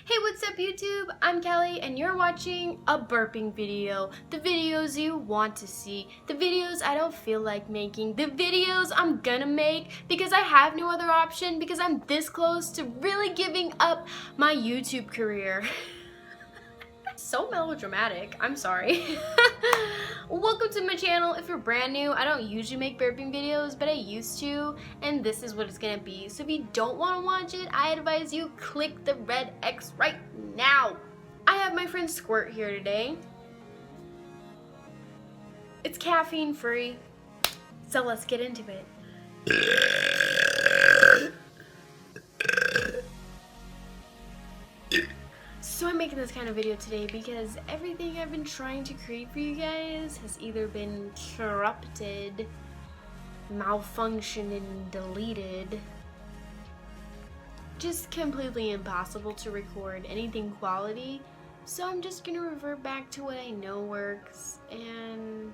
Hey, what's up YouTube? I'm Kelly and you're watching a burping video. The videos you want to see. The videos I don't feel like making. The videos I'm gonna make because I have no other option because I'm this close to really giving up my YouTube career. So melodramatic. I'm sorry. Welcome to my channel. If you're brand new, I don't usually make burping videos, but I used to, and this is what it's gonna be. So if you don't want to watch it, I advise you click the red X right now. I have my friend Squirt here today. It's caffeine free, so let's get into it. So I'm making this kind of video today because everything I've been trying to create for you guys has either been corrupted, malfunctioned, and deleted. Just completely impossible to record anything quality. So I'm just gonna revert back to what I know works and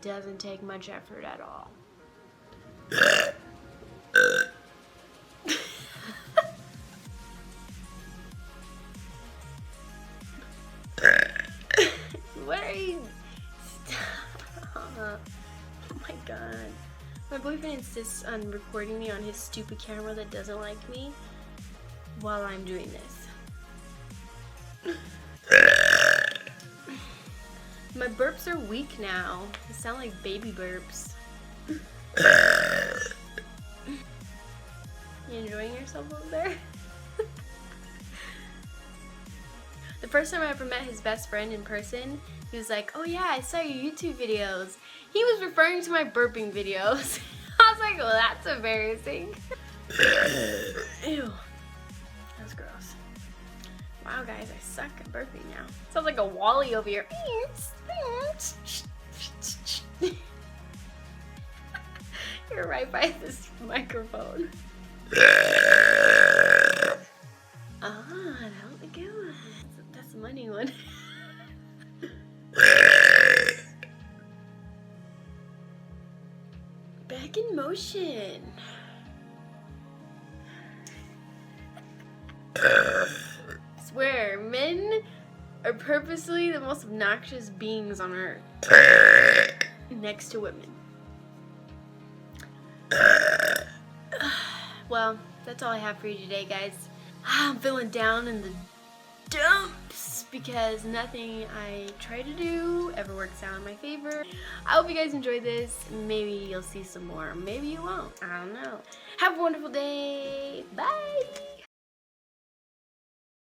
doesn't take much effort at all. What are you? Stop. Oh my god. My boyfriend insists on recording me on his stupid camera that doesn't like me while I'm doing this. My burps are weak now. They sound like baby burps. You enjoying yourself over there? The first time I ever met his best friend in person, he was like, "Oh yeah, I saw your YouTube videos." He was referring to my burping videos. I was like, well, that's embarrassing. Ew. That was gross. Wow, guys, I suck at burping now. Sounds like a Wally over here. You're right by this microphone. Ah, that was a good one. That's a money one. Back in motion. I swear, men are purposely the most obnoxious beings on earth. Next to women. Well, that's all I have for you today, guys. I'm feeling down in the dumps because nothing I try to do ever works out in my favor. I hope you guys enjoyed this. Maybe you'll see some more. Maybe you won't. I don't know. Have a wonderful day. Bye.